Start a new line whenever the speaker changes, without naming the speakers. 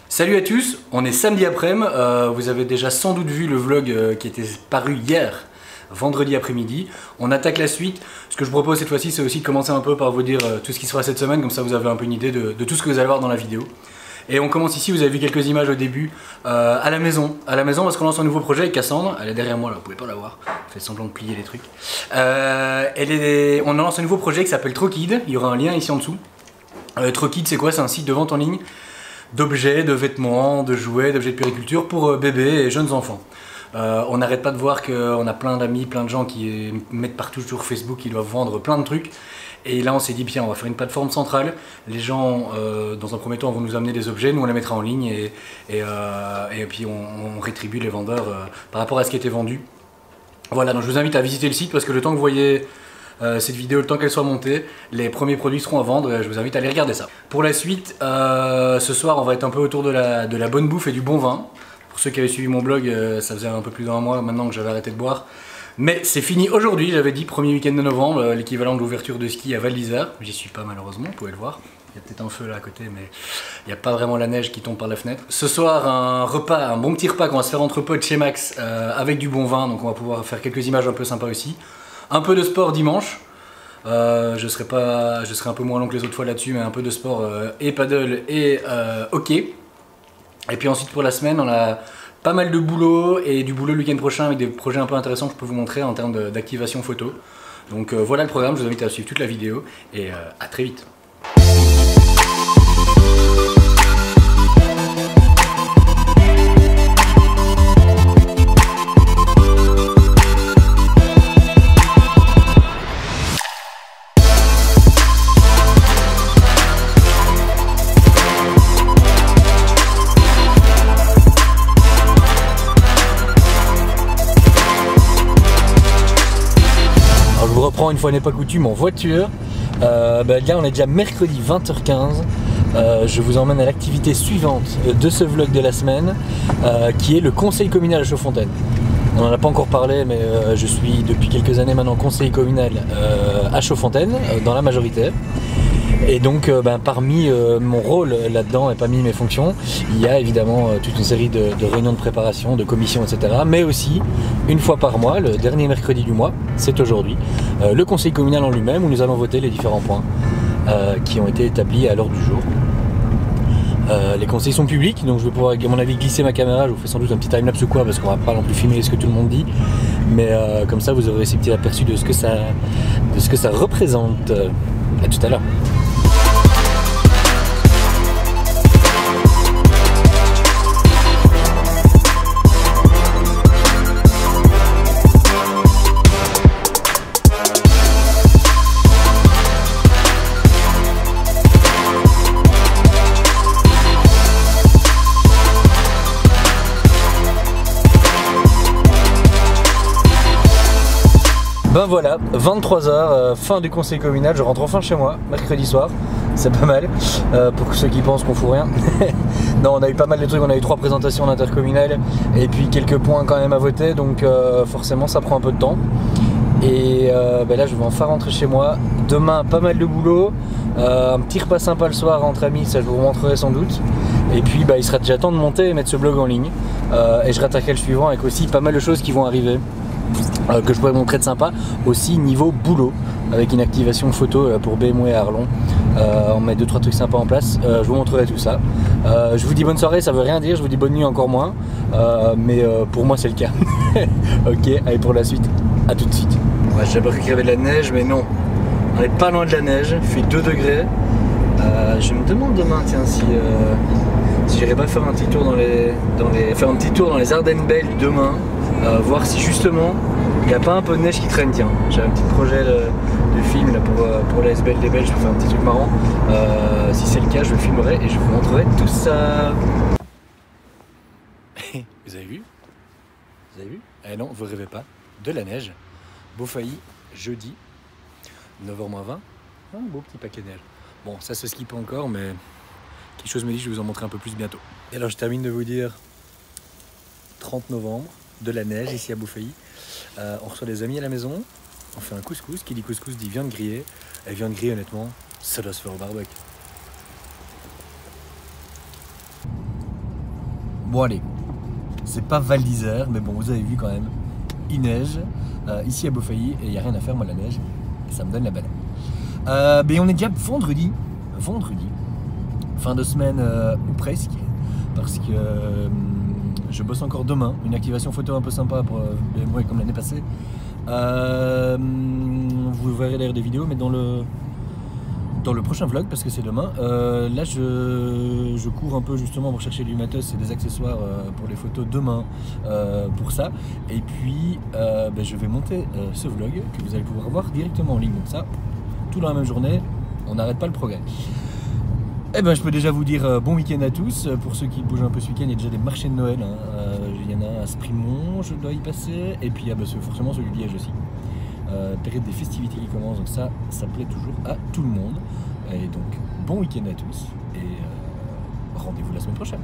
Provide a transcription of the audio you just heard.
Salut à tous, on est samedi après-midi, vous avez déjà sans doute vu le vlog qui était paru hier, vendredi après-midi. On attaque la suite. Ce que je propose cette fois-ci, c'est aussi de commencer un peu par vous dire tout ce qui sera cette semaine, comme ça vous avez un peu une idée de tout ce que vous allez voir dans la vidéo. Et on commence ici, vous avez vu quelques images au début, à la maison parce qu'on lance un nouveau projet avec Cassandre. Elle est derrière moi là, vous pouvez pas la voir, elle fait semblant de plier les trucs. On lance un nouveau projet qui s'appelle Trokid, il y aura un lien ici en dessous. Trokid, c'est quoi? C'est un site de vente en ligne d'objets, de vêtements, de jouets, d'objets de puériculture pour bébés et jeunes enfants. On n'arrête pas de voir qu'on a plein d'amis, plein de gens qui mettent partout sur Facebook, qui doivent vendre plein de trucs. Et là on s'est dit, bien, on va faire une plateforme centrale. Les gens, dans un premier temps, vont nous amener des objets, nous on les mettra en ligne et puis on rétribue les vendeurs par rapport à ce qui était vendu. Voilà, donc je vous invite à visiter le site parce que le temps que vous voyez cette vidéo, le temps qu'elle soit montée, les premiers produits seront à vendre et je vous invite à aller regarder ça. Pour la suite, ce soir on va être un peu autour de la bonne bouffe et du bon vin. Pour ceux qui avaient suivi mon blog, ça faisait un peu plus d'un mois maintenant que j'avais arrêté de boire. Mais c'est fini aujourd'hui, j'avais dit premier week-end de novembre, l'équivalent de l'ouverture de ski à Val d'Isère. J'y suis pas malheureusement, vous pouvez le voir. Il y a peut-être un feu là à côté, mais il n'y a pas vraiment la neige qui tombe par la fenêtre. Ce soir, un repas, un bon petit repas qu'on va se faire entre potes chez Max avec du bon vin, donc on va pouvoir faire quelques images un peu sympas aussi. Un peu de sport dimanche, je serai un peu moins long que les autres fois là-dessus, mais un peu de sport et paddle et hockey. Et puis ensuite pour la semaine, on a pas mal de boulot et du boulot le week-end prochain avec des projets un peu intéressants que je peux vous montrer en termes d'activation photo. Donc voilà le programme, je vous invite à suivre toute la vidéo et à très vite. Une fois n'est pas coutume en voiture. Là on est déjà mercredi 20h15. Je vous emmène à l'activité suivante de ce vlog de la semaine qui est le conseil communal à Chaudfontaine. On n'en a pas encore parlé, mais je suis depuis quelques années maintenant conseiller communal à Chaudfontaine dans la majorité. Et donc parmi mon rôle là-dedans et parmi mes fonctions, il y a évidemment toute une série de réunions de préparation, de commissions, etc. Mais aussi, une fois par mois, le dernier mercredi du mois, c'est aujourd'hui, le conseil communal en lui-même où nous allons voter les différents points qui ont été établis à l'heure du jour. Les conseils sont publics, donc je vais pouvoir, à mon avis, glisser ma caméra. Je vous fais sans doute un petit timelapse ou quoi, parce qu'on va pas non plus filmer ce que tout le monde dit. Mais comme ça, vous aurez ces petits aperçus de ce que ça représente. À tout à l'heure. Ben voilà, 23h, fin du conseil communal, je rentre enfin chez moi, mercredi soir, c'est pas mal, pour ceux qui pensent qu'on fout rien. Non, on a eu pas mal de trucs, on a eu 3 présentations d'intercommunal et puis quelques points quand même à voter, donc forcément ça prend un peu de temps. Et là je vais enfin rentrer chez moi, demain pas mal de boulot, un petit repas sympa le soir entre amis, ça je vous montrerai sans doute. Et puis il sera déjà temps de monter et mettre ce blog en ligne, et je rattaquerai le suivant avec aussi pas mal de choses qui vont arriver. Que je pourrais montrer de sympa aussi niveau boulot avec une activation photo pour BMW et Arlon. On met 2-3 trucs sympas en place, je vous montrerai tout ça. Je vous dis bonne soirée, ça veut rien dire, je vous dis bonne nuit encore moins, mais pour moi c'est le cas. Ok, allez pour la suite, à tout de suite. Ouais, j'ai cru qu'il y avait de la neige, mais non, on n'est pas loin de la neige, il fait 2 degrés. Je me demande demain, tiens, si j'irai pas faire un petit tour dans les Ardennes Belles demain. Voir si justement il n'y a pas un peu de neige qui traîne. Tiens, j'ai un petit projet de film là, pour la SBL des Belges, je vais faire un petit truc marrant. Si c'est le cas, je le filmerai et je vous montrerai tout ça. Vous avez vu? Vous avez vu? Eh non, vous rêvez pas. De la neige. Beaufailly, jeudi, 9h-20. Un beau petit paquet de neige. Bon, ça se skie pas encore, mais quelque chose me dit que je vais vous en montrer un peu plus bientôt. Et alors je termine de vous dire 30 novembre, de la neige ici à Beaufeuilly. On reçoit des amis à la maison, on fait un couscous. Qui dit couscous dit viande grillée. Et viande grillée, honnêtement, ça doit se faire au barbecue. Bon allez, c'est pas Val d'Isère, mais bon, vous avez vu quand même, il neige ici à Beaufeuilly et il n'y a rien à faire, moi, la neige, et ça me donne la balle. Mais on est déjà vendredi, fin de semaine ou presque, parce que je bosse encore demain, une activation photo un peu sympa pour moi comme l'année passée. Vous verrez d'ailleurs des vidéos, mais dans le prochain vlog, parce que c'est demain. Là je cours un peu justement pour chercher du matos et des accessoires pour les photos demain pour ça. Et puis je vais monter ce vlog que vous allez pouvoir voir directement en ligne, comme ça, tout dans la même journée, on n'arrête pas le progrès. Eh ben, je peux déjà vous dire bon week-end à tous. Pour ceux qui bougent un peu ce week-end, il y a déjà des marchés de Noël. Il y en a un à Sprimont, je dois y passer. Et puis forcément celui de Liège aussi. Période des festivités qui commence, donc ça plaît toujours à tout le monde. Et donc, bon week-end à tous. Et rendez-vous la semaine prochaine.